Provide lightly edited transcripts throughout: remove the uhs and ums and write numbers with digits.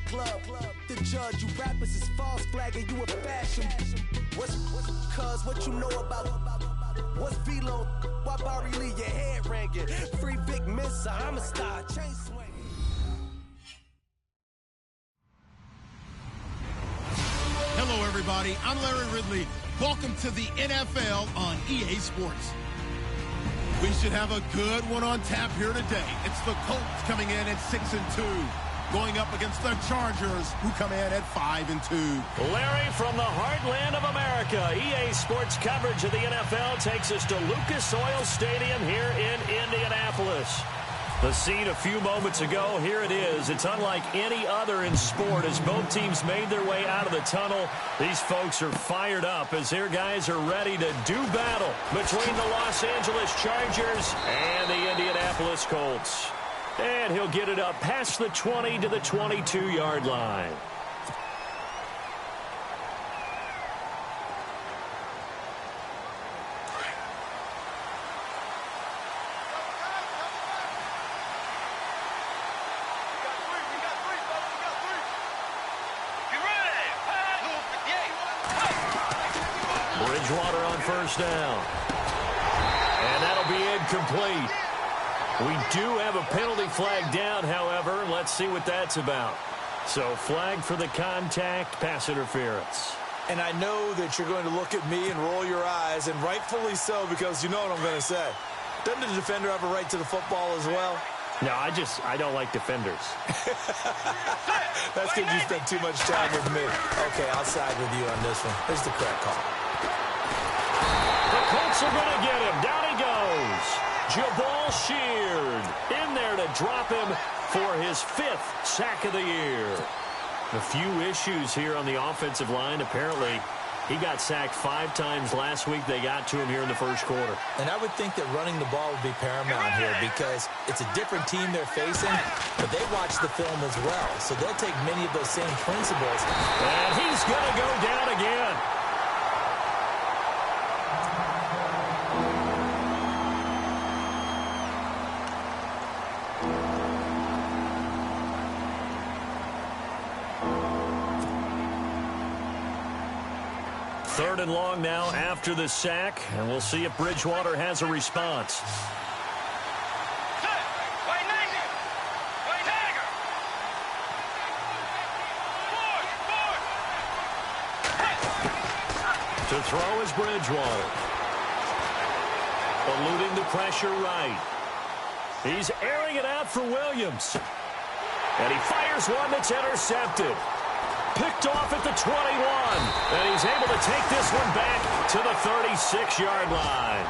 club. The judge, you rappers is false flagging, you a fashion. What's cuz, what you know about? What's Velo? Why Barry Lee, your head ringing? Free Vic Mensa, I'm a star, chain swing. Hello, everybody. I'm Larry Ridley. Welcome to the NFL on EA Sports. We should have a good one on tap here today. It's the Colts coming in at 6-2, going up against the Chargers, who come in at 5-2. Larry, from the heartland of America, EA Sports coverage of the NFL takes us to Lucas Oil Stadium here in Indianapolis. The scene a few moments ago, here it is. It's unlike any other in sport as both teams made their way out of the tunnel. These folks are fired up as their guys are ready to do battle between the Los Angeles Chargers and the Indianapolis Colts. And he'll get it up past the 20 to the 22-yard line. Bridgewater on first down. And that'll be incomplete. We do have a penalty flag down, however. Let's see what that's about. So flag for the contact, pass interference. And I know that you're going to look at me and roll your eyes, and rightfully so, because you know what I'm going to say. Doesn't the defender have a right to the football as well? No, I don't like defenders. That's because you spent too much time with me. Okay, I'll side with you on this one. Here's the correct call. The Colts are going to get him. Down he goes. Jabal Sheard in there to drop him for his 5th sack of the year. A few issues here on the offensive line. Apparently, he got sacked 5 times last week. They got to him here in the first quarter. And I would think that running the ball would be paramount here because it's a different team they're facing, but they watch the film as well. So they'll take many of those same principles. And he's going to go down again. Third and long now after the sack, and we'll see if Bridgewater has a response. To throw is Bridgewater. Eluding the pressure right. He's airing it out for Williams. And he fires one that's intercepted. Picked off at the 21. And he's able to take this one back to the 36-yard line.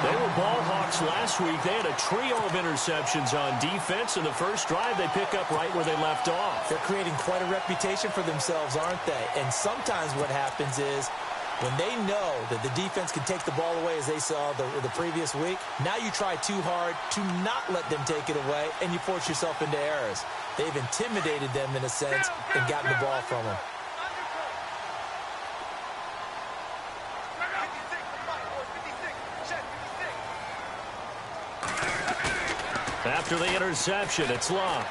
They were ball hawks last week. They had a trio of interceptions on defense. In the first drive, they pick up right where they left off. They're creating quite a reputation for themselves, aren't they? And sometimes what happens is when they know that the defense can take the ball away, as they saw the previous week, now you try too hard to not let them take it away, and you force yourself into errors. They've intimidated them in a sense and gotten the ball from them. After the interception, it's Locke.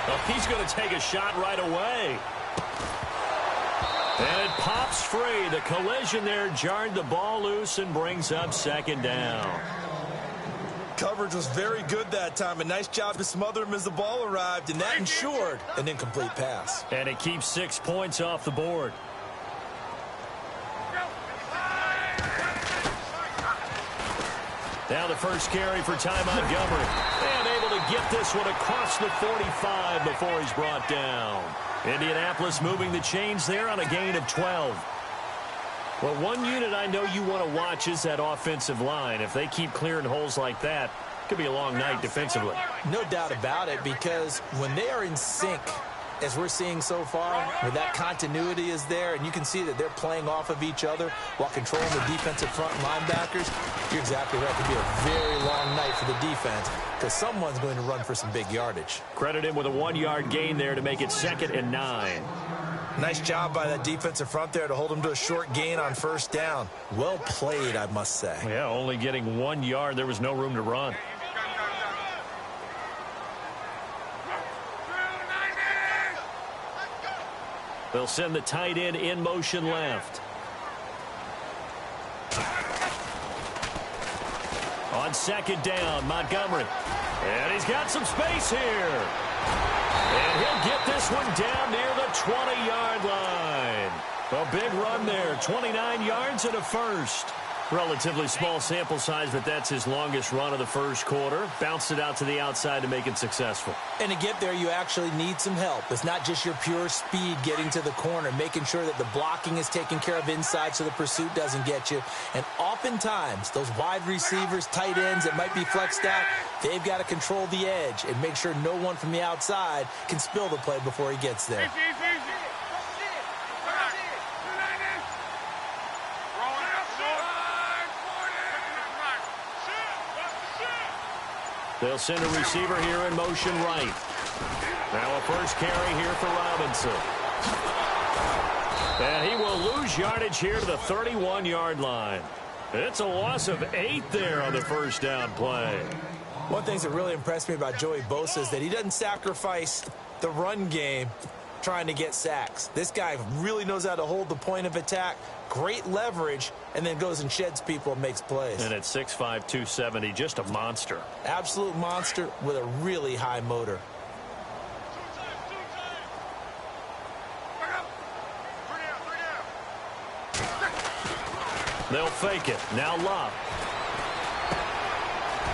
Oh, he's going to take a shot right away. And it pops free. The collision there jarred the ball loose and brings up second down. Coverage was very good that time. A nice job to smother him as the ball arrived, and that ensured an incomplete pass. And it keeps 6 points off the board. Now the first carry for Ty Montgomery. And able to get this one across the 45 before he's brought down. Indianapolis moving the chains there on a gain of 12. Well, one unit I know you want to watch is that offensive line. If they keep clearing holes like that, it could be a long night defensively. No doubt about it, because when they are in sync, as we're seeing so far, where that continuity is there, and you can see that they're playing off of each other while controlling the defensive front linebackers, you're exactly right. It could be a very long night for the defense because someone's going to run for some big yardage. Credit him with a 1-yard gain there to make it 2nd and 9. Nice job by that defensive front there to hold him to a short gain on first down. Well played, I must say. Yeah, only getting 1 yard. There was no room to run. They'll send the tight end in motion left. On second down, Montgomery. And he's got some space here. And he'll get this one down near the 20-yard line. A big run there, 29 yards and a first. Relatively small sample size, but that's his longest run of the first quarter. Bounced it out to the outside to make it successful. And to get there, you actually need some help. It's not just your pure speed getting to the corner, making sure that the blocking is taken care of inside so the pursuit doesn't get you. And oftentimes, those wide receivers, tight ends that might be flexed out, they've got to control the edge and make sure no one from the outside can spill the play before he gets there. They'll send a receiver here in motion right. Now a first carry here for Robinson. And he will lose yardage here to the 31-yard line. It's a loss of 8 there on the first down play. One thing that really impressed me about Joey Bosa is that he doesn't sacrifice the run game trying to get sacks. This guy really knows how to hold the point of attack, great leverage, and then goes and sheds people and makes plays. And at 6'5", 270, just a monster. Absolute monster with a really high motor. They'll fake it. Now Love.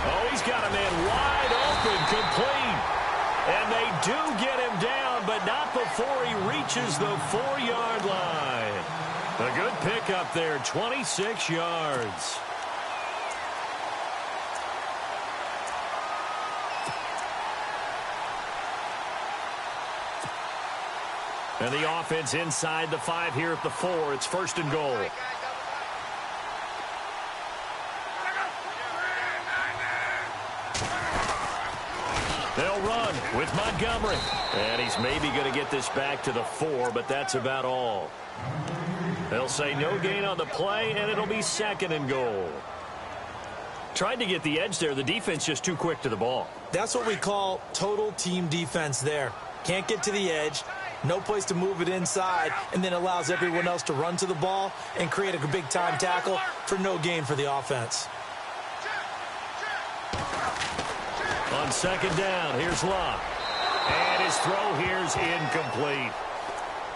Oh, he's got a man wide open, complete. And they do get him down, but not before he reaches the 4-yard line. A good pickup there, 26 yards. And the offense inside the 5 here at the 4. It's first and goal. They'll run with Montgomery. And he's maybe going to get this back to the 4, but that's about all. They'll say no gain on the play, and it'll be second and goal. Tried to get the edge there. The defense just too quick to the ball. That's what we call total team defense there. Can't get to the edge, no place to move it inside, and then allows everyone else to run to the ball and create a big-time tackle for no gain for the offense. On second down, here's Love. And his throw here's incomplete.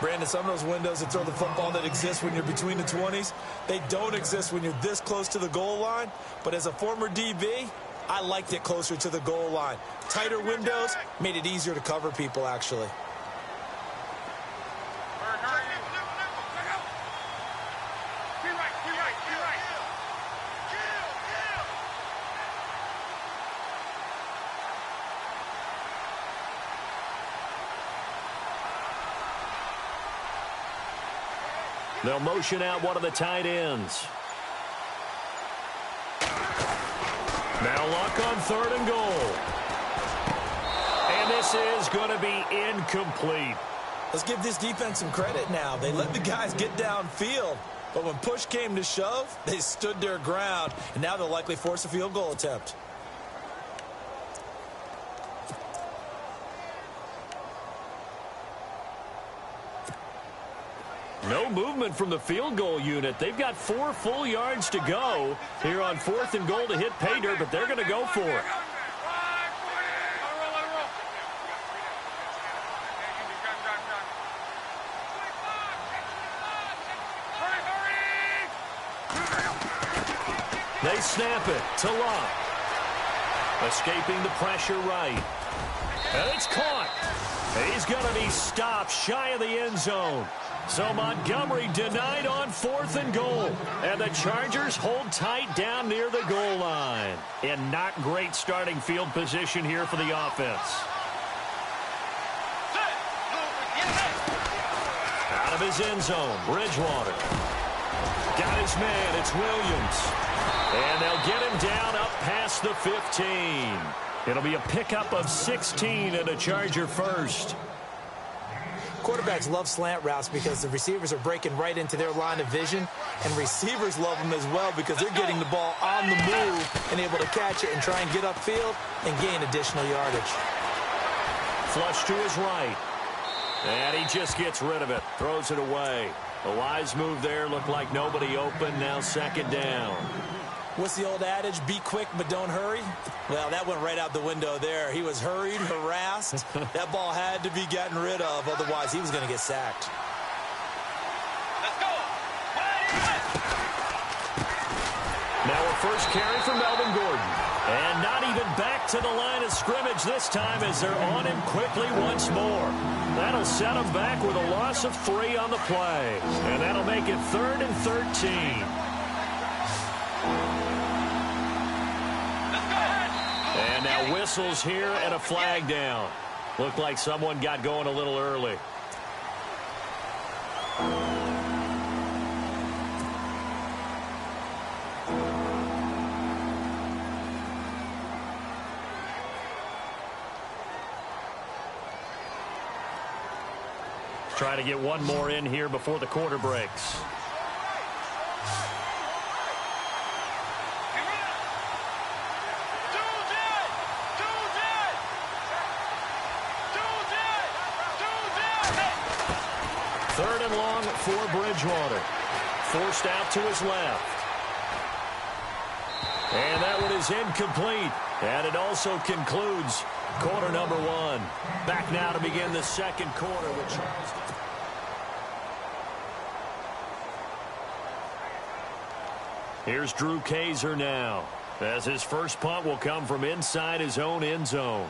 Brandon, some of those windows that throw the football that exist when you're between the 20s, they don't exist when you're this close to the goal line. But as a former DB, I liked it closer to the goal line. Tighter windows made it easier to cover people, actually. They'll motion out one of the tight ends. Now Luck on third and goal. And this is going to be incomplete. Let's give this defense some credit now. They let the guys get downfield, but when push came to shove, they stood their ground, and now they'll likely force a field goal attempt. No movement from the field goal unit. They've got 4 full yards to go here on fourth and goal to hit pay dirt, but they're going to go for it. They snap it to Love. Escaping the pressure right. And it's caught. He's going to be stopped shy of the end zone. So Montgomery denied on fourth and goal. And the Chargers hold tight down near the goal line. And not great starting field position here for the offense. Out of his end zone, Bridgewater. Got his man, it's Williams. And they'll get him down up past the 15. It'll be a pickup of 16 and a Charger first. Quarterbacks love slant routes because the receivers are breaking right into their line of vision, and receivers love them as well because they're getting the ball on the move and able to catch it and try and get upfield and gain additional yardage. Flush to his right. And he just gets rid of it. Throws it away. A wise move there. Looked like nobody open. Now second down. What's the old adage? Be quick, but don't hurry. Well, that went right out the window there. He was hurried, harassed. That ball had to be gotten rid of. Otherwise, he was going to get sacked. Now a first carry for Melvin Gordon. And not even back to the line of scrimmage this time as they're on him quickly once more. That'll set him back with a loss of 3 on the play. And that'll make it 3rd and 13. And now whistles here and a flag down. Looked like someone got going a little early. Try to get one more in here before the quarter breaks. Third and long for Bridgewater. Forced out to his left. And that one is incomplete. And it also concludes quarter number 1. Back now to begin the second quarter with Charleston. Here's Drew Kaiser now, as his first punt will come from inside his own end zone.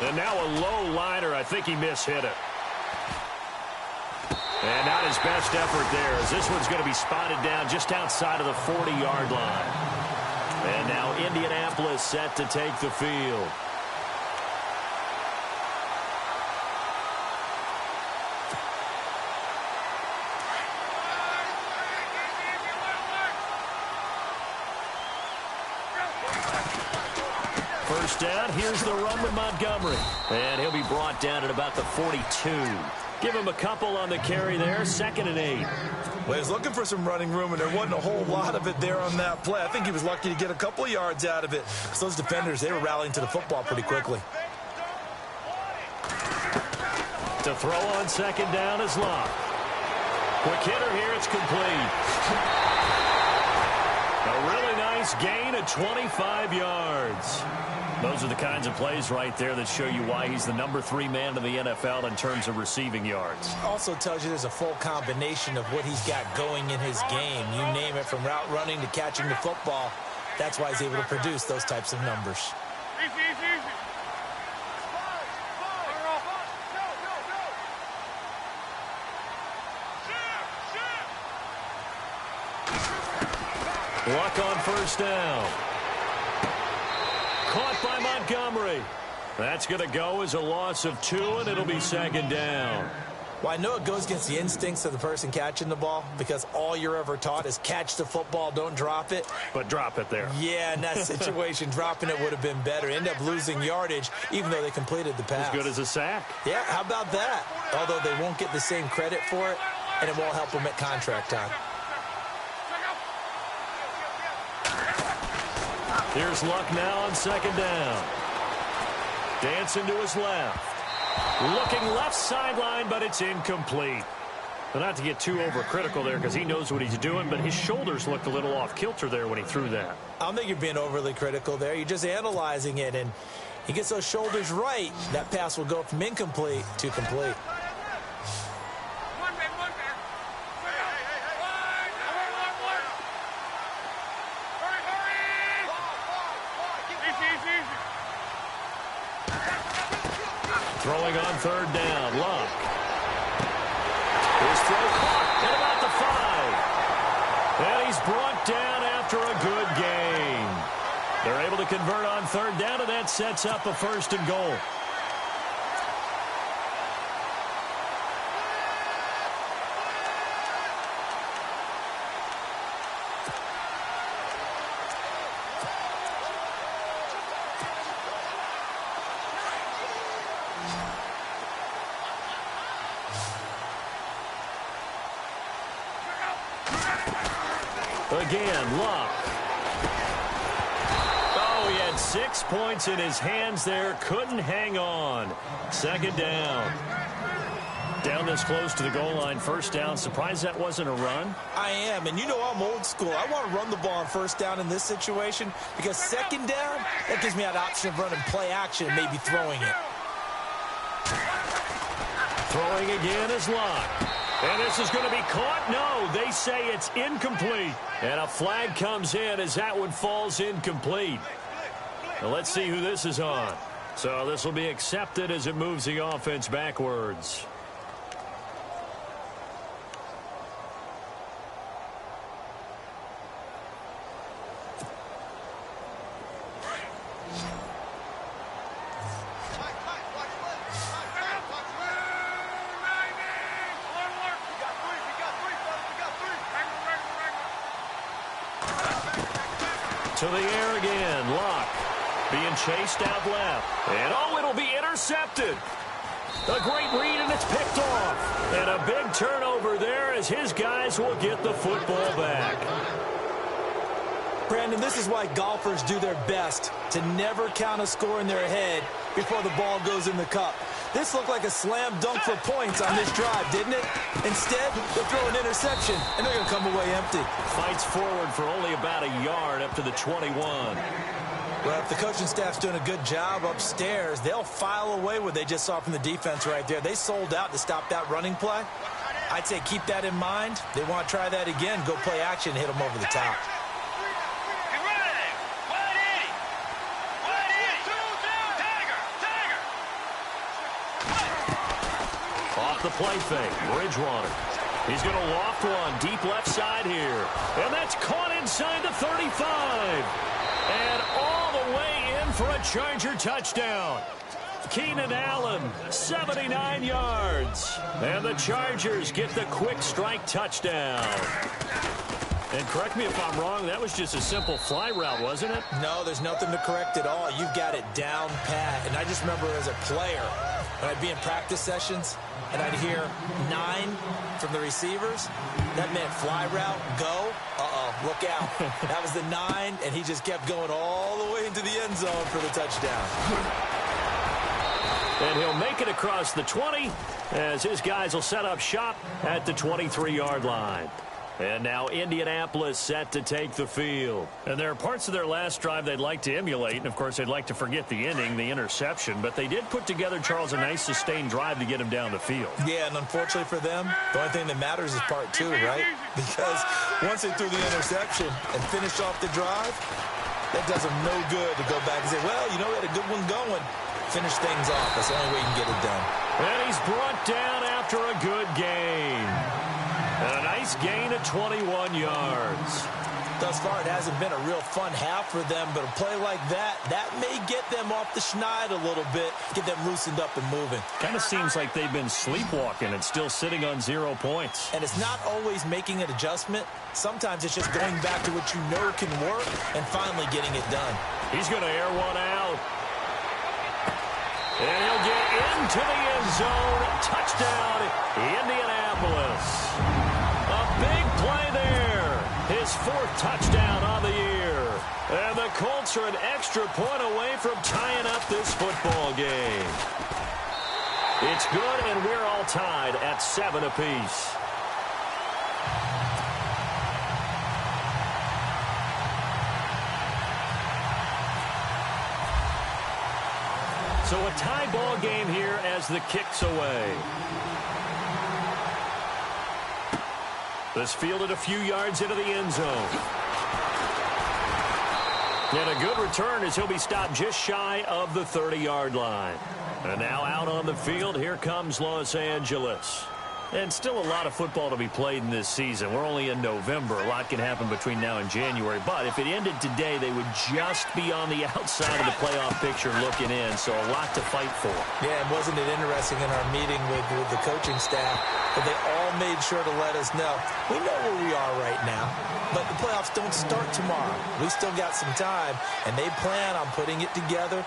And now a low liner. I think he mishit it. And not his best effort there, as this one's going to be spotted down just outside of the 40-yard line. And now Indianapolis set to take the field. First down, here's the run with Montgomery. And he'll be brought down at about the 42. Give him a couple on the carry there, 2nd and 8. Well, he's looking for some running room, and there wasn't a whole lot of it there on that play. I think he was lucky to get a couple of yards out of it, because those defenders, they were rallying to the football pretty quickly. To throw on second down is Locke. Quick hitter here, it's complete. A really nice gain of 25 yards. Those are the kinds of plays right there that show you why he's the number 3 man in the NFL in terms of receiving yards. Also tells you there's a full combination of what he's got going in his game. You name it, from route running to catching the football. That's why he's able to produce those types of numbers. Luck on first down. Caught by Montgomery. That's going to go as a loss of 2, and it'll be second down. Well, I know it goes against the instincts of the person catching the ball, because all you're ever taught is catch the football, don't drop it. But drop it there. Yeah, in that situation, dropping it would have been better. End up losing yardage, even though they completed the pass. As good as a sack. Yeah, how about that? Although they won't get the same credit for it, and it won't help them at contract time. Here's Luck now on second down. Dancing to his left. Looking left sideline, but it's incomplete. But not to get too overcritical there, because he knows what he's doing, but his shoulders looked a little off kilter there when he threw that. I don't think you're being overly critical there. You're just analyzing it, and he gets those shoulders right. That pass will go from incomplete to complete. Throwing on third down, Luck. His throw caught at about the 5. And he's brought down after a good gain. They're able to convert on third down, and that sets up a 1st and goal. Again, Luck. 6 points in his hands there. Couldn't hang on. Second down. Down this close to the goal line. First down. Surprised that wasn't a run? I am. And you know I'm old school. I want to run the ball on first down in this situation because second down, that gives me that option of running play action and maybe throwing it. Throwing again is Locke. And this is going to be caught. No, they say it's incomplete. And a flag comes in as that one falls incomplete. Now let's see who this is on. So this will be accepted as it moves the offense backwards. To the air again. Locke being chased out left. And oh, it'll be intercepted. A great read, and it's picked off. And a big turnover there as his guys will get the football back. Brandon, this is why golfers do their best to never count a score in their head before the ball goes in the cup. This looked like a slam dunk for points on this drive, didn't it? Instead, they'll throw an interception, and they're going to come away empty. Fights forward for only about a yard up to the 21. Well, if the coaching staff's doing a good job upstairs, they'll file away what they just saw from the defense right there. They sold out to stop that running play. I'd say keep that in mind. They want to try that again, go play action, and hit them over the top. The play fake. Bridgewater. He's going to loft one deep left side here. And that's caught inside the 35. And all the way in for a Charger touchdown. Keenan Allen, 79 yards. And the Chargers get the quick strike touchdown. And correct me if I'm wrong, that was just a simple fly route, wasn't it? No, there's nothing to correct at all. You've got it down pat. And I just remember as a player, when I'd be in practice sessions, and I'd hear 9 from the receivers. That meant fly route, go. Look out. That was the 9, and he just kept going all the way into the end zone for the touchdown. And he'll make it across the 20 as his guys will set up shop at the 23-yard line. And now Indianapolis set to take the field. And there are parts of their last drive they'd like to emulate. And, of course, they'd like to forget the ending, the interception. But they did put together, Charles, a nice sustained drive to get him down the field. Yeah, and unfortunately for them, the only thing that matters is part 2, right? Because once they threw the interception and finished off the drive, that does them no good to go back and say, well, you know, we had a good one going. Finish things off. That's the only way you can get it done. And he's brought down after a good gain. And a nice gain of 21 yards. Thus far, it hasn't been a real fun half for them, but a play like that may get them off the schneid a little bit, get them loosened up and moving. Kind of seems like they've been sleepwalking and still sitting on 0 points. And it's not always making an adjustment. Sometimes it's just going back to what you know can work and finally getting it done. He's going to air one out. And he'll get into the end zone. Touchdown, Indianapolis. A big play there. His 4th touchdown on the year. And the Colts are an extra point away from tying up this football game. It's good, and we're all tied at 7 apiece. So a tie ball game here as the kick's away. This fielded a few yards into the end zone. And a good return as he'll be stopped just shy of the 30-yard line. And now out on the field, here comes Los Angeles. And still a lot of football to be played in this season. We're only in November. A lot can happen between now and January. But if it ended today, they would just be on the outside of the playoff picture looking in. So a lot to fight for. Yeah, and wasn't it interesting in our meeting with the coaching staff that they all made sure to let us know, we know where we are right now, but the playoffs don't start tomorrow. We still got some time, and they plan on putting it together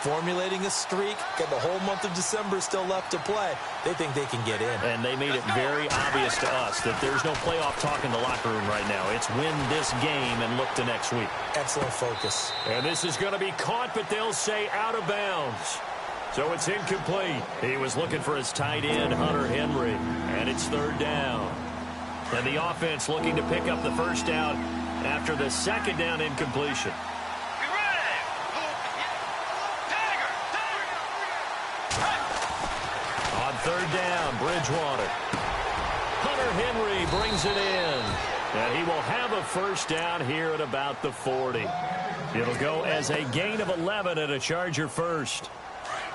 formulating a streak. Got the whole month of December still left to play. They think they can get in. And they made it very obvious to us that there's no playoff talk in the locker room right now. It's win this game and look to next week. Excellent focus. And this is going to be caught, but they'll say out of bounds. So it's incomplete. He was looking for his tight end, Hunter Henry, and it's third down. And the offense looking to pick up the first down after the second down incompletion. On third down, Bridgewater. Hunter Henry brings it in. And he will have a first down here at about the 40. It'll go as a gain of 11 and a Charger first.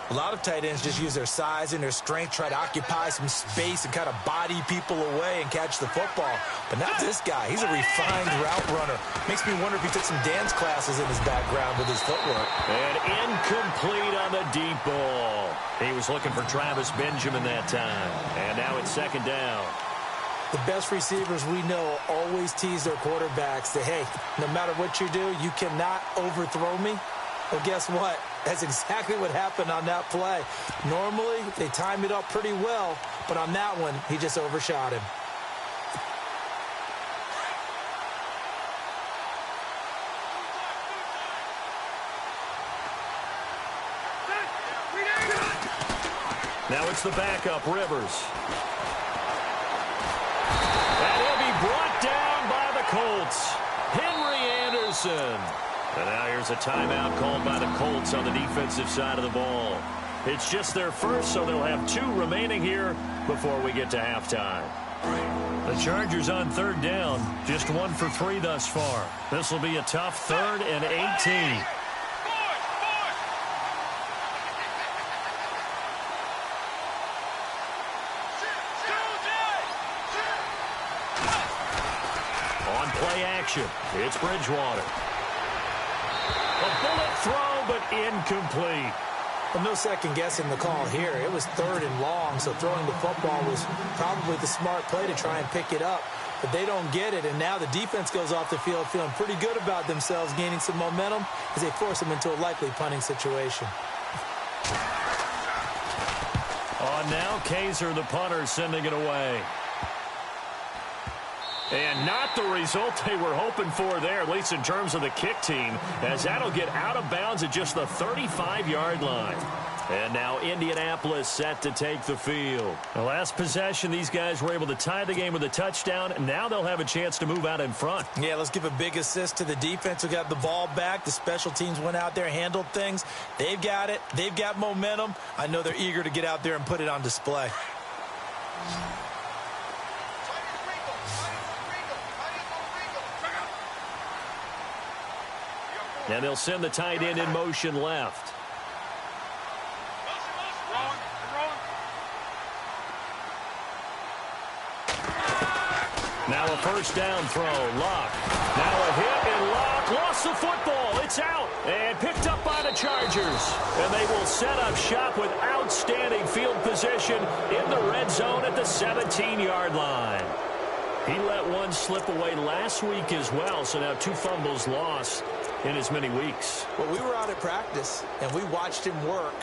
A lot of tight ends just use their size and their strength, try to occupy some space and kind of body people away and catch the football. But not this guy. He's a refined route runner. Makes me wonder if he took some dance classes in his background with his footwork. And incomplete on the deep ball. He was looking for Travis Benjamin that time. And now it's second down. The best receivers we know always tease their quarterbacks that, hey, no matter what you do, you cannot overthrow me. Well, guess what? That's exactly what happened on that play. Normally, they time it up pretty well, but on that one, he just overshot him. Now it's the backup, Rivers. And he'll be brought down by the Colts. Henry Anderson. And now here's a timeout called by the Colts on the defensive side of the ball. It's just their first, so they'll have 2 remaining here before we get to halftime. The Chargers on third down, just 1 for 3 thus far. This will be a tough 3rd and 18. On play action, it's Bridgewater. A bullet throw, but incomplete. Well, no second guessing the call here. It was 3rd and long, so throwing the football was probably the smart play to try and pick it up. But they don't get it, and now the defense goes off the field feeling pretty good about themselves, gaining some momentum as they force them into a likely punting situation. On now, Kaiser, the punter, sending it away. And not the result they were hoping for there, at least in terms of the kick team, as that'll get out of bounds at just the 35-yard line. And now Indianapolis set to take the field. The last possession, these guys were able to tie the game with a touchdown, and now they'll have a chance to move out in front. Yeah, let's give a big assist to the defense who got the ball back. The special teams went out there, handled things. They've got it. They've got momentum. I know they're eager to get out there and put it on display. And they'll send the tight end in motion left. Now a first down throw. Luck. Now a hit, and Luck lost the football. It's out and picked up by the Chargers. And they will set up shop with outstanding field position in the red zone at the 17-yard line. He let one slip away last week as well, so now 2 fumbles lost in as many weeks. Well, we were out at practice, and we watched him work.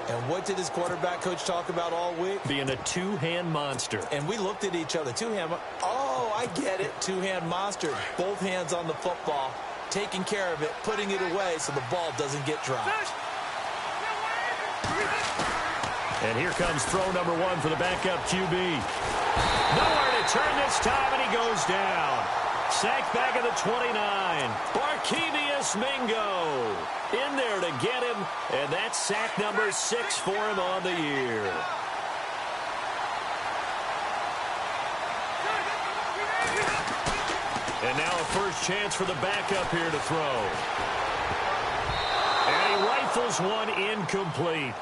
And what did his quarterback coach talk about all week? Being a 2-hand monster. And we looked at each other. 2-hand. Oh, I get it. 2-hand monster. Both hands on the football, taking care of it, putting it away so the ball doesn't get dropped. And here comes throw number 1 for the backup QB. Nowhere to turn this time, and he goes down. Sacked back at the 29. Barkevius Mingo in there to get him, and that's sack number 6 for him on the year. And now a first chance for the backup here to throw. And he rifles one incomplete.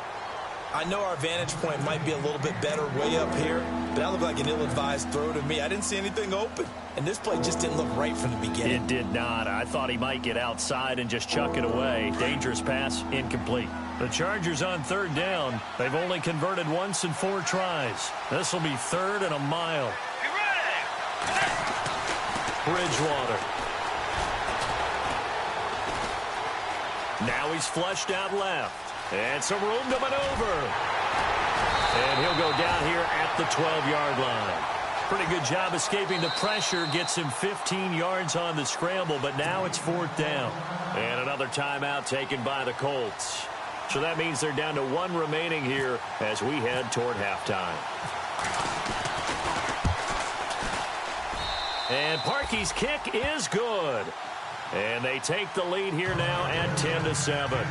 I know our vantage point might be a little bit better way up here, but that looked like an ill-advised throw to me. I didn't see anything open, and this play just didn't look right from the beginning. It did not. I thought he might get outside and just chuck it away. Dangerous pass, incomplete. The Chargers on third down. They've only converted once in 4 tries. This will be 3rd and a mile. Bridgewater. Now he's flushed out left. And some room to maneuver. And he'll go down here at the 12-yard line. Pretty good job escaping the pressure. Gets him 15 yards on the scramble, but now it's 4th down. And another timeout taken by the Colts. So that means they're down to 1 remaining here as we head toward halftime. And Parkey's kick is good. And they take the lead here now at 10-7.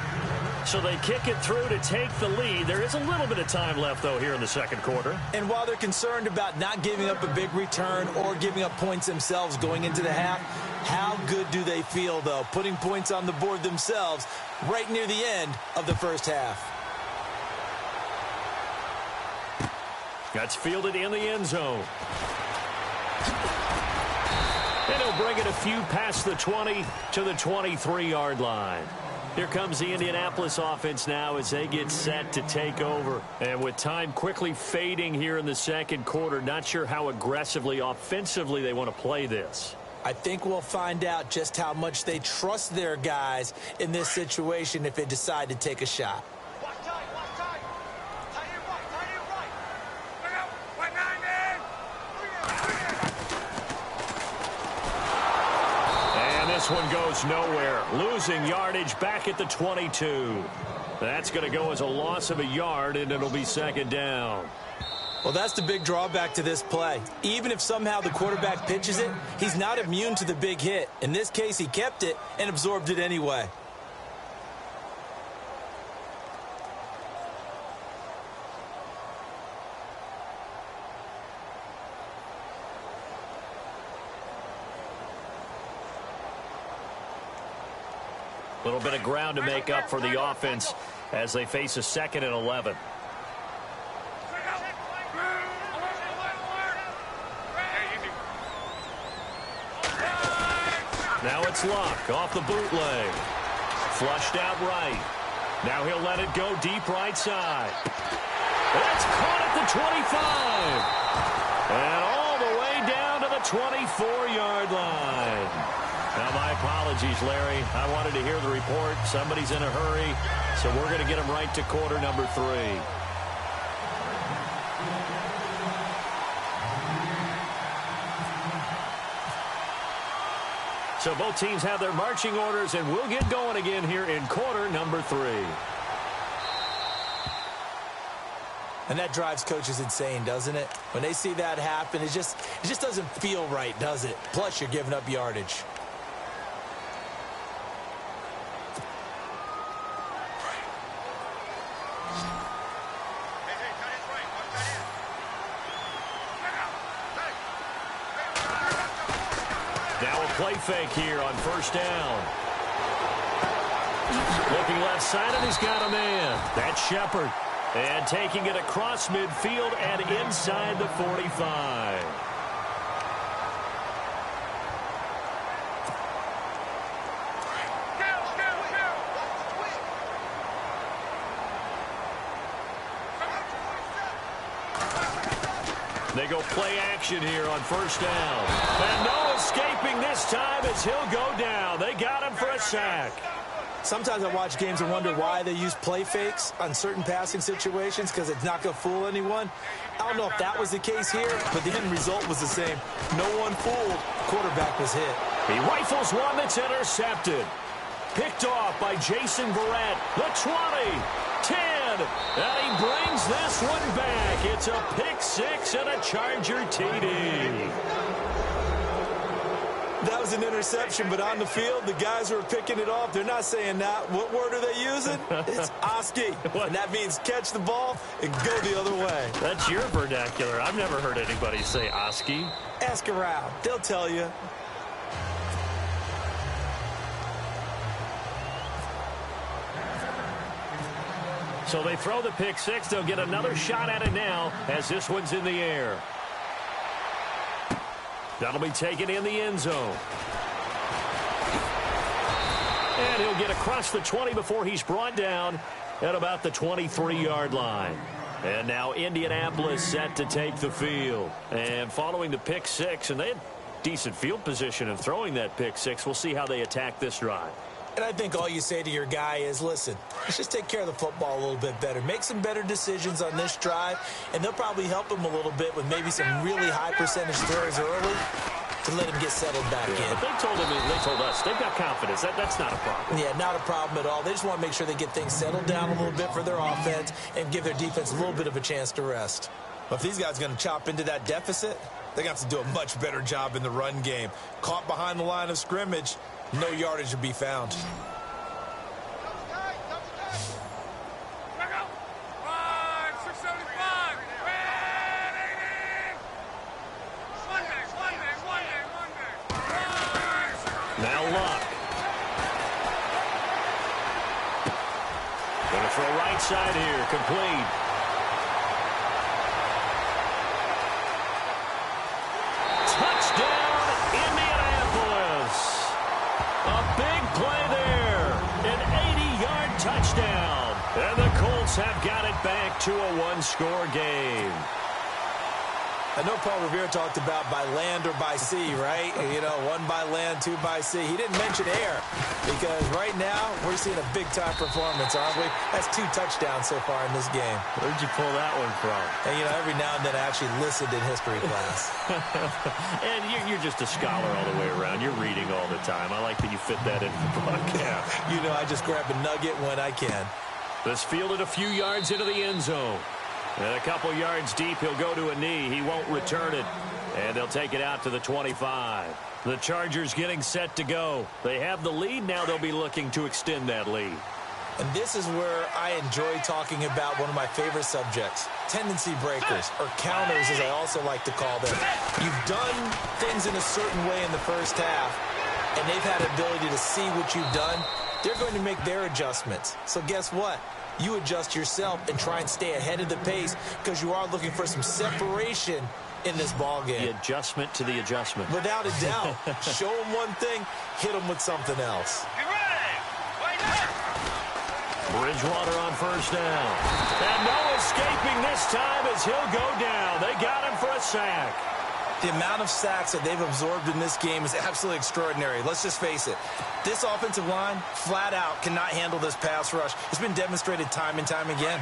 So they kick it through to take the lead. There is a little bit of time left, though, here in the second quarter. And while they're concerned about not giving up a big return or giving up points themselves going into the half, how good do they feel, though, putting points on the board themselves right near the end of the first half? That's fielded in the end zone. And he'll bring it a few past the 20 to the 23-yard line. Here comes the Indianapolis offense now as they get set to take over. And with time quickly fading here in the second quarter, not sure how aggressively, offensively they want to play this. I think we'll find out just how much they trust their guys in this situation if they decide to take a shot. This one goes nowhere. Losing yardage back at the 22. That's going to go as a loss of a yard, and it'll be 2nd down. Well, that's the big drawback to this play. Even if somehow the quarterback pitches it, he's not immune to the big hit. In this case, he kept it and absorbed it anyway. A little bit of ground to make up for the offense as they face a 2nd and 11. Now it's Luck off the bootleg. Flushed out right. Now he'll let it go deep right side. That's caught at the 25. And all the way down to the 24-yard line. Now, my apologies, Larry. I wanted to hear the report. Somebody's in a hurry, so we're going to get him right to quarter number 3. So both teams have their marching orders, and we'll get going again here in quarter number 3. And that drives coaches insane, doesn't it? When they see that happen, it just doesn't feel right, does it? Plus, you're giving up yardage. Play fake here on 1st down. Looking left side, and he's got a man. That's Shepard. And taking it across midfield and inside the 45. They go play action here on 1st down. And no escaping this time as he'll go down. They got him for a sack. Sometimes I watch games and wonder why they use play fakes on certain passing situations because it's not going to fool anyone. I don't know if that was the case here, but the end result was the same. No one fooled. Quarterback was hit. He rifles one that's intercepted. Picked off by Jason Verrett. The 20. 10, and he brings this one back. It's a pick 6 and a Charger TD. That was an interception, but on the field, the guys who are picking it off, they're not saying that. What word are they using? It's Oski, and that means catch the ball and go the other way. That's your vernacular. I've never heard anybody say Oski. Ask around. They'll tell you. So they throw the pick 6. They'll get another shot at it now as this one's in the air. That'll be taken in the end zone. And he'll get across the 20 before he's brought down at about the 23-yard line. And now Indianapolis set to take the field. And following the pick 6, and they had decent field position in throwing that pick 6. We'll see how they attack this drive. And I think all you say to your guy is, listen, let's just take care of the football a little bit better. Make some better decisions on this drive, and they'll probably help him a little bit with maybe some really high percentage throws early to let him get settled back in. But they told us they've got confidence. That's not a problem. Yeah, not a problem at all. They just want to make sure they get things settled down a little bit for their offense and give their defense a little bit of a chance to rest. Well, if these guys are going to chop into that deficit, they're going to have to do a much better job in the run game. Caught behind the line of scrimmage, no yardage to be found. Now Luck. Going to throw right side here, complete. Touchdown, Indianapolis. A big play there. An 80-yard touchdown. And the Colts have got it back to a one-score game. I know Paul Revere talked about by land or by sea, right? You know, one by land, two by sea. He didn't mention air because right now we're seeing a big-time performance, aren't we? That's 2 touchdowns so far in this game. Where'd you pull that one from? And, you know, every now and then I actually listened in history class. And you're just a scholar all the way around. You're reading all the time. I like that you fit that in the broadcast. You know, I just grab a nugget when I can. This fielded a few yards into the end zone. And a couple yards deep, he'll go to a knee. He won't return it. And they'll take it out to the 25. The Chargers getting set to go. They have the lead. Now they'll be looking to extend that lead. And this is where I enjoy talking about one of my favorite subjects, tendency breakers, or counters as I also like to call them. You've done things in a certain way in the first half, and they've had the ability to see what you've done. They're going to make their adjustments. So guess what? You adjust yourself and try and stay ahead of the pace because you are looking for some separation in this ball game. The adjustment to the adjustment. Without a doubt. Show them one thing, hit them with something else. Bridgewater on first down. And no escaping this time as he'll go down. They got him for a sack. The amount of sacks that they've absorbed in this game is absolutely extraordinary. Let's just face it. This offensive line, flat out, cannot handle this pass rush. It's been demonstrated time and time again.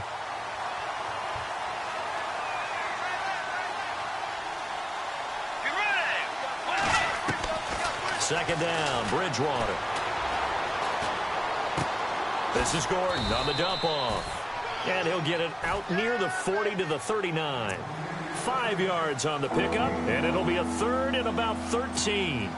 Second down, Bridgewater. This is Gordon on the dump off. And he'll get it out near the 40 to the 39. 5 yards on the pickup, and it'll be a third and about 13.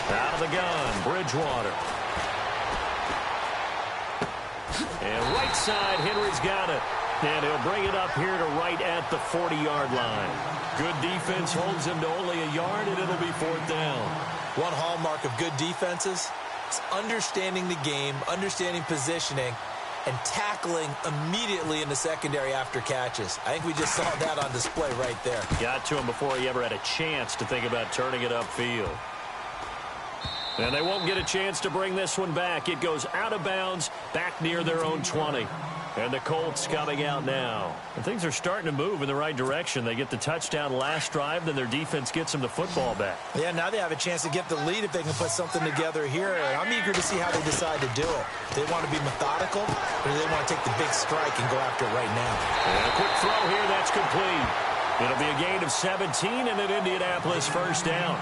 Out of the gun, Bridgewater. And right side, Henry's got it. And he'll bring it up here to right at the 40-yard line. Good defense holds him to only a yard, and it'll be 4th down. One hallmark of good defenses is understanding the game, understanding positioning, and tackling immediately in the secondary after catches. I think we just saw that on display right there. Got to him before he ever had a chance to think about turning it upfield. And they won't get a chance to bring this one back. It goes out of bounds back near their own 20. And the Colts coming out now. And things are starting to move in the right direction. They get the touchdown last drive, then their defense gets them the football back. Yeah, now they have a chance to get the lead if they can put something together here. And I'm eager to see how they decide to do it. Do they want to be methodical, or do they want to take the big strike and go after it right now? And a quick throw here, that's complete. It'll be a gain of 17 and an Indianapolis first down.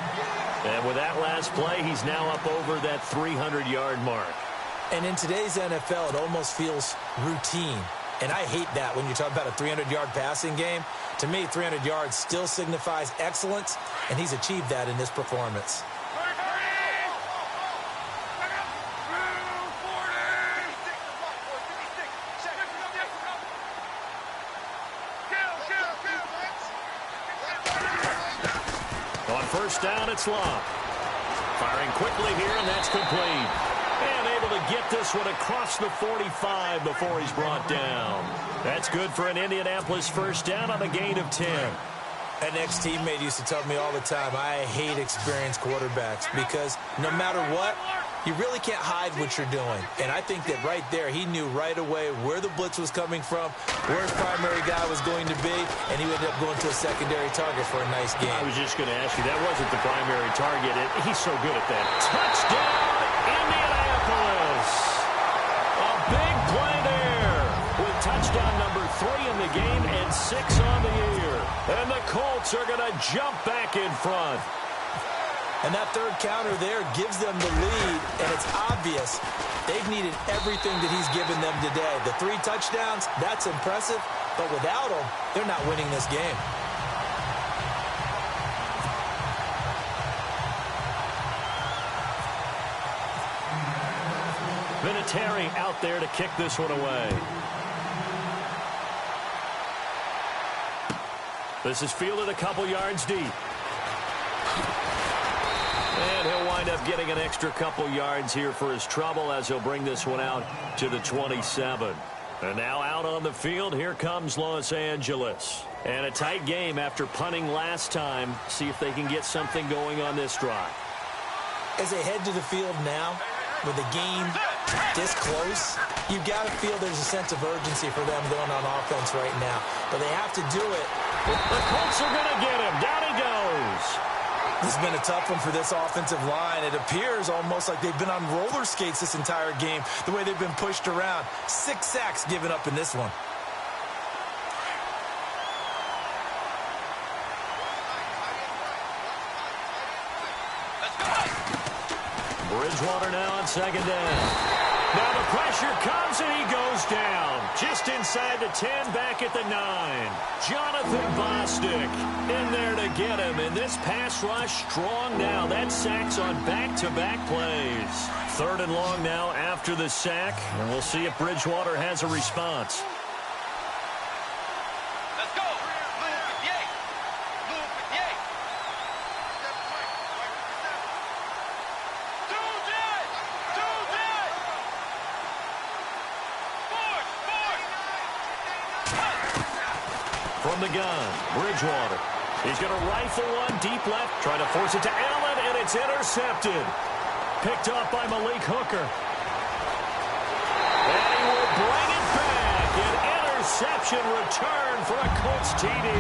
And with that last play, he's now up over that 300-yard mark. And in today's NFL, it almost feels routine. And I hate that when you talk about a 300-yard passing game. To me, 300 yards still signifies excellence, and he's achieved that in this performance. On first down, it's Love. Firing quickly here, and that's complete. And able to get this one across the 45 before he's brought down. That's good for an Indianapolis first down on a gain of 10. An ex-teammate used to tell me all the time, I hate experienced quarterbacks because no matter what, You really can't hide what you're doing. And I think that right there, he knew right away where the blitz was coming from, where his primary guy was going to be, and he ended up going to a secondary target for a nice game. I was just going to ask you, that wasn't the primary target. He's so good at that. Touchdown, Indianapolis! A big play there with touchdown number 3 in the game and 6 on the year. And the Colts are going to jump back in front. And that third counter there gives them the lead, and it's obvious they've needed everything that he's given them today. The 3 touchdowns, that's impressive, but without him, they're not winning this game. Vinatieri out there to kick this one away. This is fielded a couple yards deep. And he'll wind up getting an extra couple yards here for his trouble as he'll bring this one out to the 27. And now out on the field, here comes Los Angeles. And a tight game after punting last time. See if they can get something going on this drive. As they head to the field now, with the game this close, you've got to feel there's a sense of urgency for them going on offense right now. But they have to do it. The Colts are going to get him. Down he goes. This has been a tough one for this offensive line. It appears almost like they've been on roller skates this entire game, the way they've been pushed around. 6 sacks given up in this one. Bridgewater now on second down. Now the pressure comes and he goes down. Just inside the 10, back at the 9. Jonathan Bostic in there to get him. And this pass rush strong now. That sacks on back-to-back plays. 3rd and long now after the sack. And we'll see if Bridgewater has a response. Let's go. From the gun, Bridgewater. He's going to rifle one deep left, trying to force it to Allen, and it's intercepted. Picked off by Malik Hooker. And he will bring it back. An interception return for a Colts TD.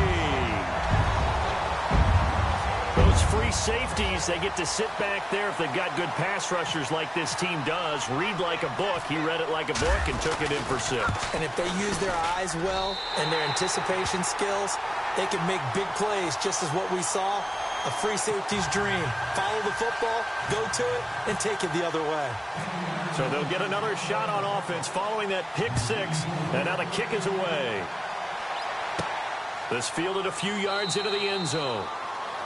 Those free safeties, they get to sit back there if they've got good pass rushers like this team does. Read like a book. He read it like a book and took it in for 6. And if they use their eyes well and their anticipation skills, they can make big plays, just as what we saw, a free safety's dream. Follow the football, go to it, and take it the other way. So they'll get another shot on offense following that pick 6, and now the kick is away. This fielded a few yards into the end zone.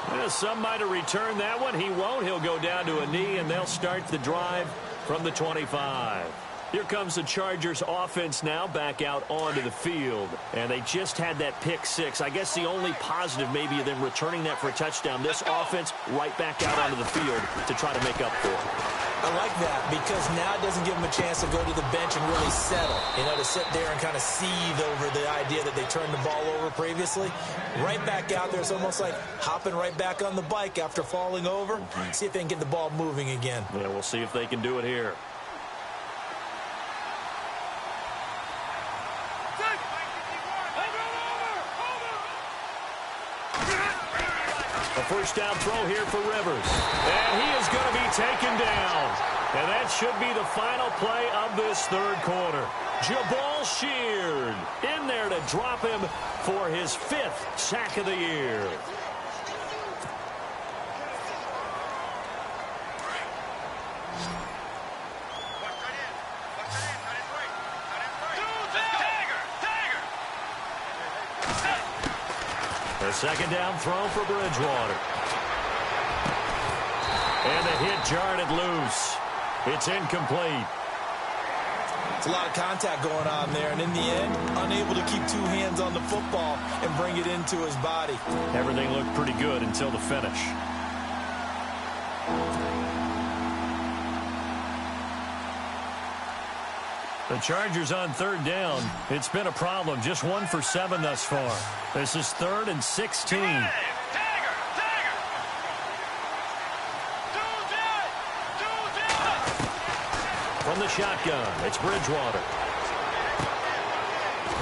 Well, some might have returned that one. He won't. He'll go down to a knee, and they'll start the drive from the 25. Here comes the Chargers offense now back out onto the field. And they just had that pick 6. I guess the only positive maybe of them returning that for a touchdown. This offense right back out onto the field to try to make up for it. I like that because now it doesn't give them a chance to go to the bench and really settle. You know, to sit there and kind of seethe over the idea that they turned the ball over previously. Right back out there. It's almost like hopping right back on the bike after falling over. See if they can get the ball moving again. Yeah, we'll see if they can do it here. A first down throw here for Rivers. And he is going to be taken down. And that should be the final play of this 3rd quarter. Jabal Sheard in there to drop him for his 5th sack of the year. A second down throw for Bridgewater. And the hit jarred it loose. It's incomplete. It's a lot of contact going on there, and in the end, unable to keep 2 hands on the football and bring it into his body. Everything looked pretty good until the finish. The Chargers on 3rd down. It's been a problem. Just 1 for 7 thus far. This is 3rd and 16. from the shotgun. It's Bridgewater.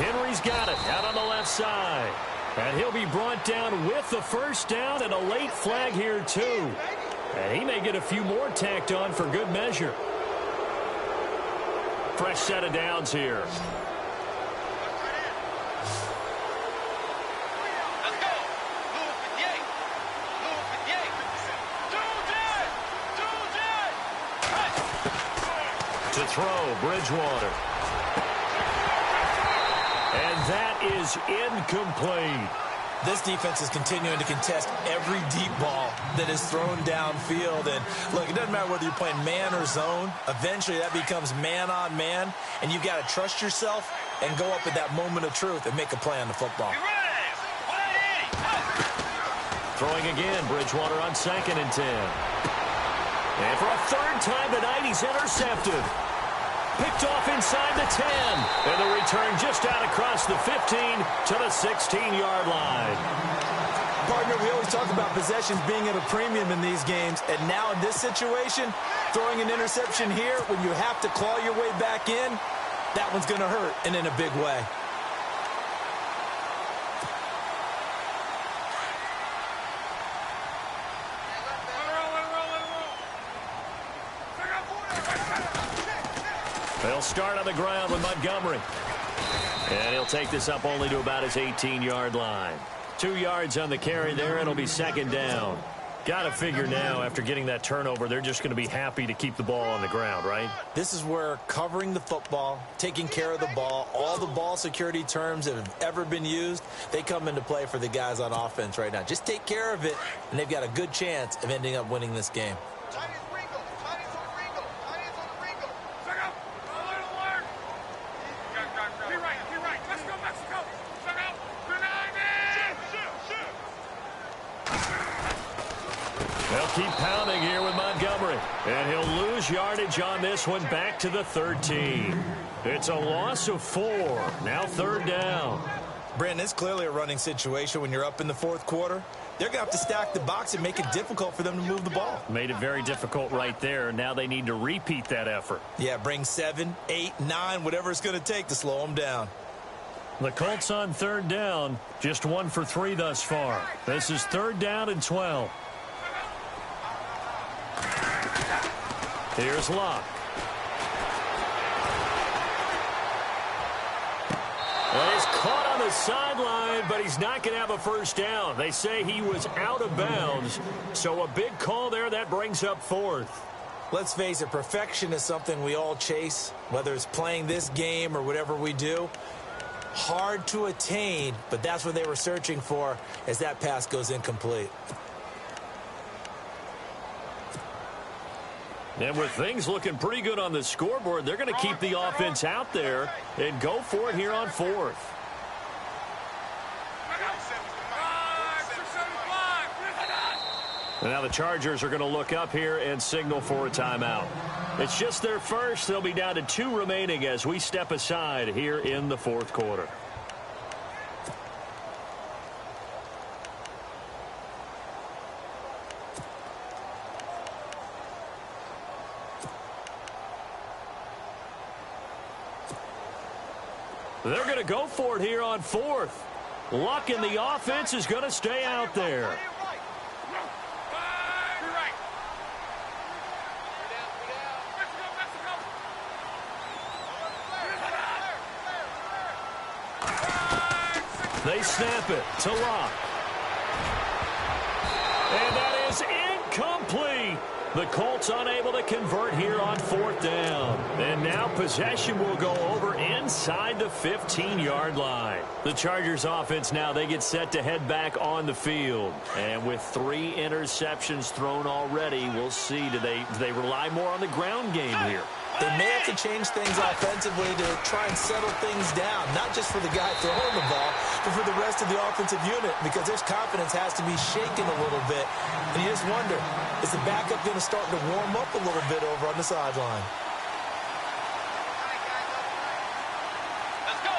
Henry's got it out on the left side. And he'll be brought down with the first down and a late flag here, too. And he may get a few more tacked on for good measure. Fresh set of downs here. To throw, Bridgewater. And that is incomplete. This defense is continuing to contest every deep ball that is thrown downfield. And, look, it doesn't matter whether you're playing man or zone. Eventually, that becomes man on man. And you've got to trust yourself and go up at that moment of truth and make a play on the football. Throwing again, Bridgewater on 2nd and 10. And for a third time tonight, he's intercepted. Picked off inside the 10. And the return just out across the 15 to the 16-yard line. Partner, we always talk about possessions being at a premium in these games. And now in this situation, throwing an interception here when you have to claw your way back in, that one's going to hurt, and in a big way. They'll start on the ground with Montgomery. And he'll take this up only to about his 18-yard line. 2 yards on the carry there. It'll be 2nd down. Got to figure now, after getting that turnover, they're just going to be happy to keep the ball on the ground, right? This is where covering the football, taking care of the ball, all the ball security terms that have ever been used, they come into play for the guys on offense right now. Just take care of it, and they've got a good chance of ending up winning this game. They'll keep pounding here with Montgomery. And he'll lose yardage on this one back to the 13. It's a loss of 4. Now 3rd down. Brandon, it's clearly a running situation when you're up in the 4th quarter. They're going to have to stack the box and make it difficult for them to move the ball. Made it very difficult right there. Now they need to repeat that effort. Yeah, bring 7, 8, 9, whatever it's going to take to slow them down. The Colts on 3rd down. Just 1 for 3 thus far. This is 3rd down and 12. Here's Locke. Well, he's caught on the sideline, but he's not going to have a first down. They say he was out of bounds, so a big call there. That brings up 4th. Let's face it, perfection is something we all chase, whether it's playing this game or whatever we do. Hard to attain, but that's what they were searching for as that pass goes incomplete. And with things looking pretty good on the scoreboard, they're going to keep the offense out there and go for it here on 4th. And now the Chargers are going to look up here and signal for a timeout. It's just their first. They'll be down to 2 remaining as we step aside here in the 4th quarter. They're going to go for it here on 4th. Luck in the offense is going to stay out there. They snap it to Locke. And that is incomplete. The Colts unable to convert here on 4th down. And now possession will go over inside the 15-yard line. The Chargers offense now, they get set to head back on the field. And with 3 interceptions thrown already, we'll see, do they rely more on the ground game here? They may have to change things offensively to try and settle things down, not just for the guy throwing the ball, but for the rest of the offensive unit, because their confidence has to be shaken a little bit. And you just wonder, is the backup going to start to warm up a little bit over on the sideline? Let's go.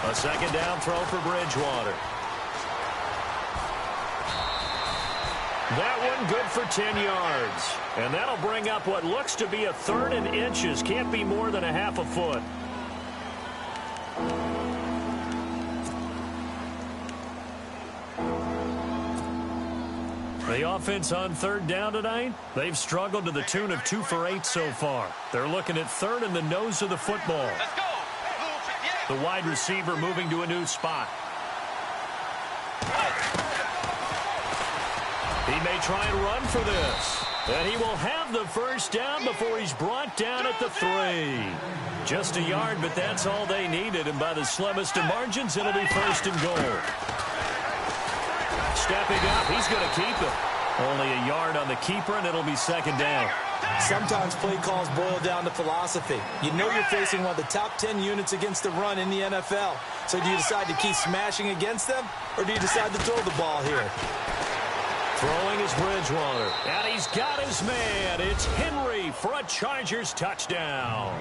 A 2nd down throw for Bridgewater. That one good for 10 yards. And that'll bring up what looks to be a 3rd and inches. Can't be more than a half a foot. The offense on 3rd down tonight, they've struggled to the tune of 2 for 8 so far. They're looking at 3rd in the nose of the football. The wide receiver moving to a new spot. He may try and run for this. And he will have the first down before he's brought down at the 3. Just a yard, but that's all they needed. And by the slimmest of margins, it'll be 1st and goal. Stepping up, he's going to keep it. Only a yard on the keeper, and it'll be 2nd down. Sometimes play calls boil down to philosophy. You know you're facing one of the top 10 units against the run in the NFL. So do you decide to keep smashing against them, or do you decide to throw the ball here? Throwing is Bridgewater, and he's got his man. It's Henry for a Chargers touchdown.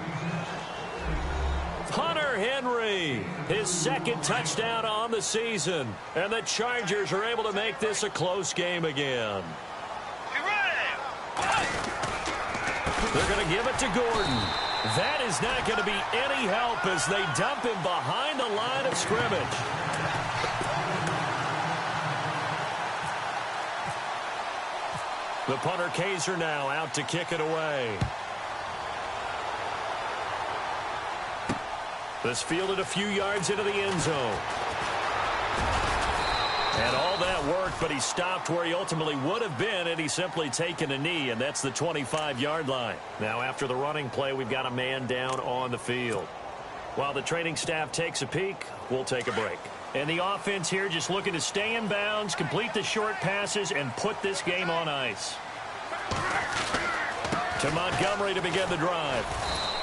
Hunter Henry, his 2nd touchdown on the season. And the Chargers are able to make this a close game again. They're going to give it to Gordon. That is not going to be any help as they dump him behind the line of scrimmage. The punter Kaiser now out to kick it away. This fielded a few yards into the end zone. And all that worked, but he stopped where he ultimately would have been had he simply taken a knee, and that's the 25-yard line. Now, after the running play, we've got a man down on the field. While the training staff takes a peek, we'll take a break. And the offense here just looking to stay in bounds, complete the short passes, and put this game on ice. To Montgomery to begin the drive.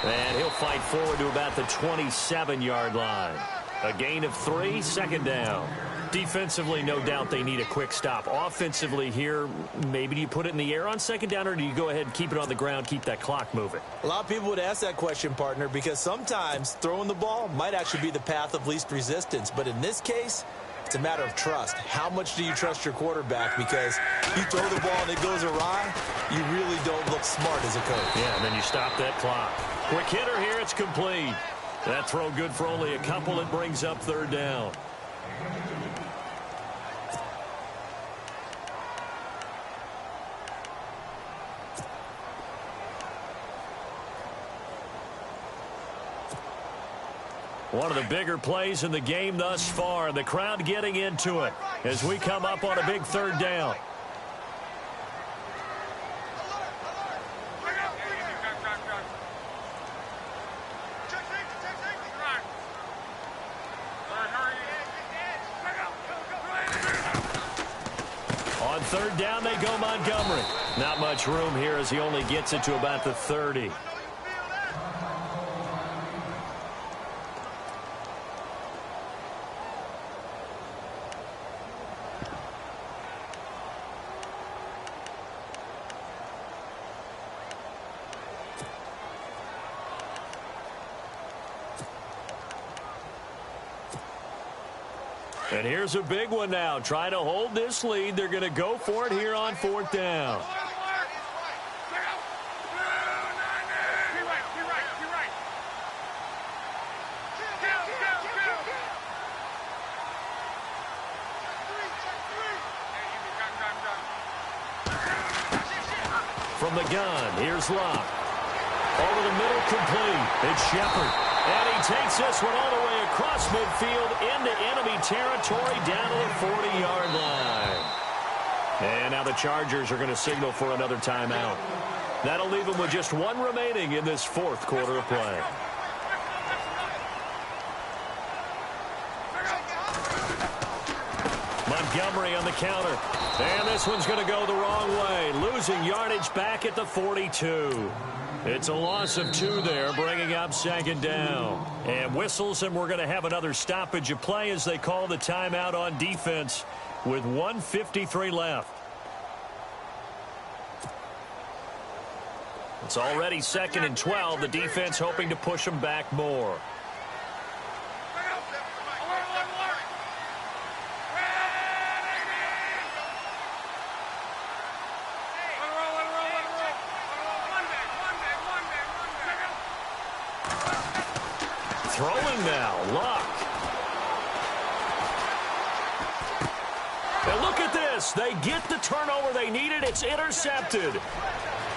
And he'll fight forward to about the 27-yard line. A gain of 3, 2nd down. Defensively, no doubt they need a quick stop. Offensively here, maybe do you put it in the air on 2nd down, or do you go ahead and keep it on the ground, keep that clock moving? A lot of people would ask that question, partner, because sometimes throwing the ball might actually be the path of least resistance. But in this case, it's a matter of trust. How much do you trust your quarterback? Because you throw the ball and it goes awry, you really don't look smart as a coach. Yeah, and then you stop that clock. Quick hitter here, it's complete. That throw good for only a couple. It brings up 3rd down. One of the bigger plays in the game thus far. The crowd getting into it as we come up on a big 3rd down. On 3rd down, they go Montgomery. Not much room here as he only gets it to about the 30. And here's a big one now. Trying to hold this lead. They're going to go for it here on 4th down. From the gun, here's Locke. Over the middle, complete. It's Shepard. And he takes this one all the way across midfield into enemy territory down to the 40-yard line. And now the Chargers are going to signal for another timeout. That'll leave them with just 1 remaining in this 4th quarter of play. Montgomery on the counter. And this one's going to go the wrong way. Losing yardage back at the 42. It's a loss of 2 there, bringing up 2nd down. And whistles, and we're going to have another stoppage of play as they call the timeout on defense with 1:53 left. It's already 2nd and 12. The defense hoping to push them back more. now. Luck. And look at this. They get the turnover they needed. It's intercepted.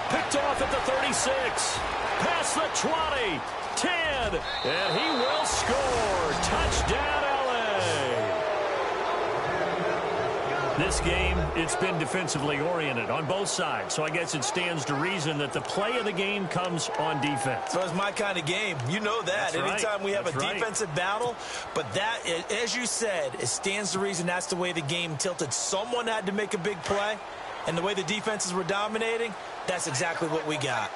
Picked off at the 36. Past the 20. 10. And he will score. Touchdown, L.A. This game, it's been defensively oriented on both sides. So I guess it stands to reason that the play of the game comes on defense. So it's my kind of game. You know that. That's Anytime right. we have That's a right. defensive battle. But that, as you said, it stands to reason that's the way the game tilted. Someone had to make a big play. And the way the defenses were dominating, that's exactly what we got.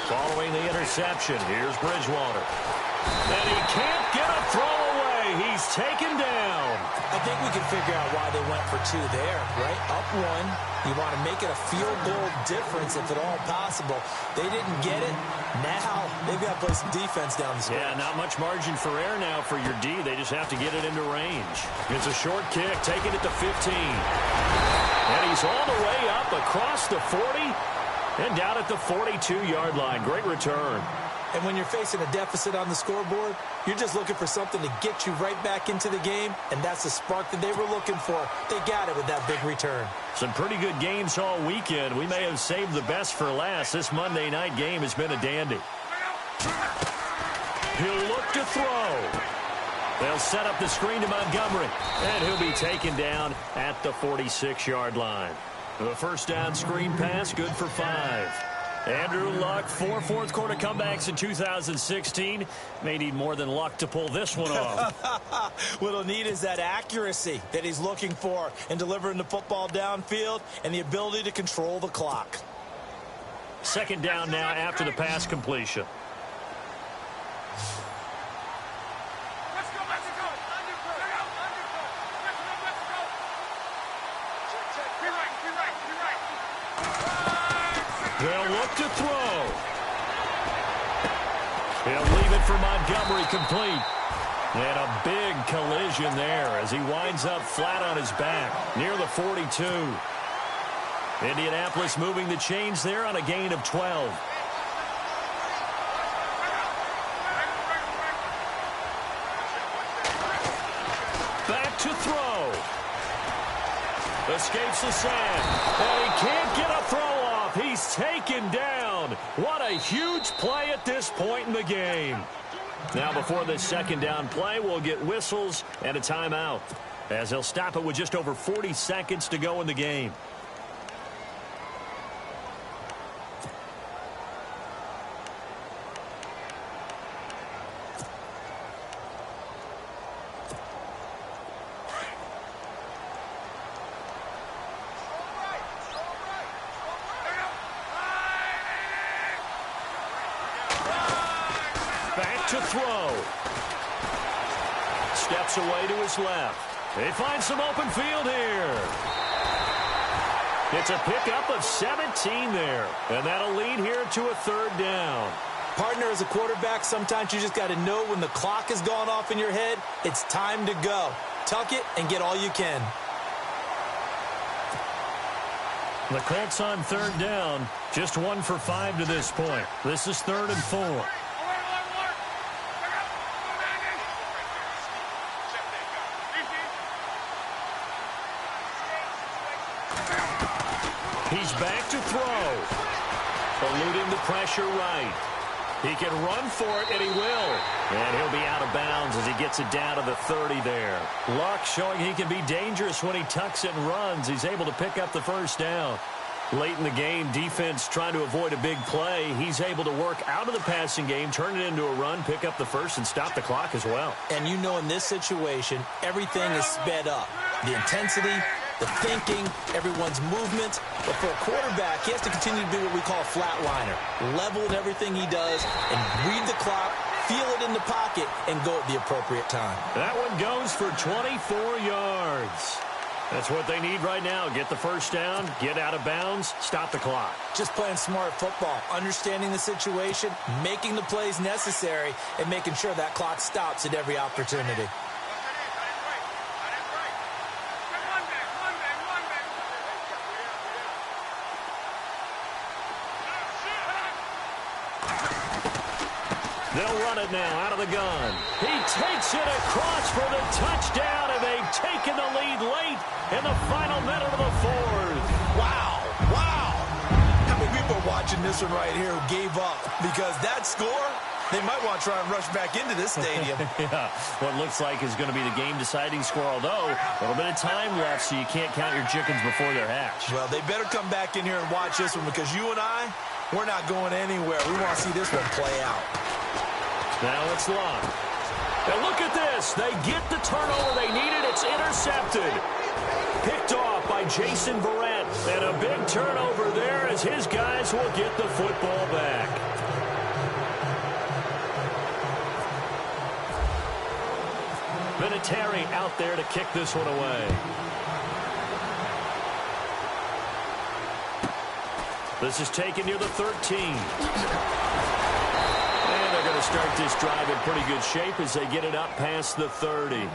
Following the interception, here's Bridgewater. And he can't get a throw away. He's taken down. I think we can figure out why they went for two there, right? Up one, you want to make it a field goal difference if at all possible. They didn't get it. Now they've got to play some defense down the stretch. Yeah, not much margin for error now for your D. They just have to get it into range. It's a short kick, taking it to 15. And he's all the way up across the 40 and down at the 42-yard line. Great return. And when you're facing a deficit on the scoreboard, you're just looking for something to get you right back into the game, and that's the spark that they were looking for. They got it with that big return. Some pretty good games all weekend. We may have saved the best for last. This Monday night game has been a dandy. He'll look to throw. They'll set up the screen to Montgomery, and he'll be taken down at the 46-yard line. The first down screen pass, good for 5. Andrew Luck, 4 fourth-quarter comebacks in 2016. May need more than luck to pull this one off. What he'll need is that accuracy that he's looking for in delivering the football downfield and the ability to control the clock. Second down now after the pass completion. They'll look to throw. He'll leave it for Montgomery complete. And a big collision there as he winds up flat on his back near the 42. Indianapolis moving the chains there on a gain of 12. Back to throw. Escapes the sand. And he can't get a throw off. He's taken down. What a huge play at this point in the game. Now before this second down play, we'll get whistles and a timeout, as they'll stop it with just over 40 seconds to go in the game. To throw. Steps away to his left. They find some open field here. It's a pickup of 17 there. And that'll lead here to a third down. Partner, as a quarterback, sometimes you just got to know when the clock has gone off in your head, it's time to go. Tuck it and get all you can. The Colts on third down. Just 1 for 5 to this point. This is 3rd and 4. He's back to throw. Eluding the pressure right. He can run for it, and he will. And he'll be out of bounds as he gets it down to the 30 there. Luck showing he can be dangerous when he tucks it and runs. He's able to pick up the first down. Late in the game, defense trying to avoid a big play. He's able to work out of the passing game, turn it into a run, pick up the first, and stop the clock as well. And you know in this situation, everything is sped up. The intensity, the thinking, everyone's movement. But for a quarterback, he has to continue to do what we call a flatliner. Level in everything he does and read the clock, feel it in the pocket, and go at the appropriate time. That one goes for 24 yards. That's what they need right now. Get the first down, get out of bounds, stop the clock. Just playing smart football, understanding the situation, making the plays necessary, and making sure that clock stops at every opportunity. They'll run it now out of the gun. He takes it across for the touchdown, and they've taken the lead late in the final minute of the fourth. Wow. Wow. How many people are watching this one right here who gave up? Because that score, they might want to try and rush back into this stadium. Yeah, what looks like is going to be the game-deciding score, although a little bit of time left, so you can't count your chickens before they're hatched. Well, they better come back in here and watch this one, because you and I, we're not going anywhere. We want to see this one play out. Now it's locked. And look at this. They get the turnover they needed. It's intercepted. Picked off by Jason Verrett. And a big turnover there as his guys will get the football back. Vinatieri out there to kick this one away. This is taken near the 13. Start this drive in pretty good shape as they get it up past the 30.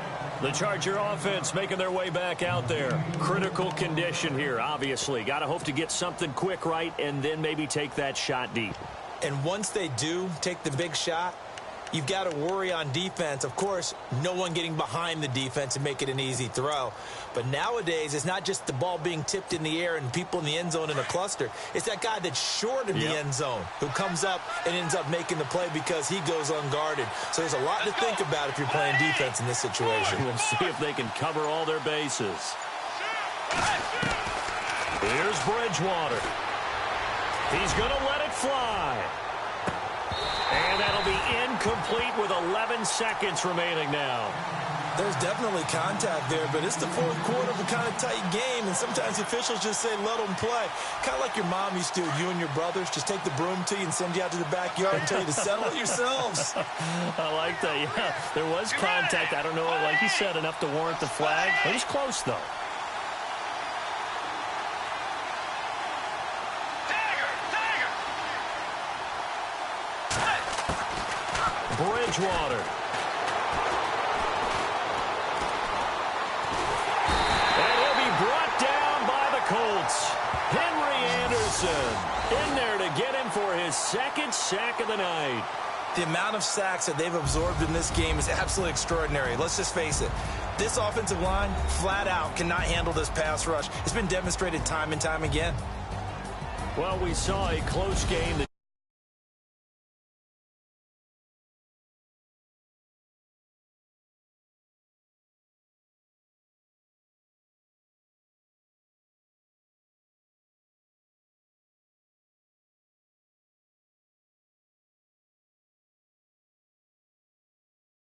The Charger offense making their way back out there. Critical condition here, obviously. Got to hope to get something quick right and then maybe take that shot deep. And once they do take the big shot, you've got to worry on defense. Of course, no one getting behind the defense and make it an easy throw. But nowadays, it's not just the ball being tipped in the air and people in the end zone in a cluster. It's that guy that's short of the end zone who comes up and ends up making the play because he goes unguarded. So there's a lot to think about if you're playing defense in this situation. We'll see if they can cover all their bases. Here's Bridgewater. He's going to let it fly. And that'll be incomplete with 11 seconds remaining now. There's definitely contact there, but it's the fourth quarter of a kind of tight game, and sometimes officials just say let them play. Kind of like your mom used to do, you and your brothers, just take the broom to you and send you out to the backyard and tell you to settle it yourselves. I like that, yeah. There was contact. I don't know, like you said, enough to warrant the flag. It was close, though. Bridgewater. And he'll be brought down by the Colts. Henry Anderson in there to get him for his second sack of the night. The amount of sacks that they've absorbed in this game is absolutely extraordinary. Let's just face it. This offensive line, flat out, cannot handle this pass rush. It's been demonstrated time and time again. Well, we saw a close game.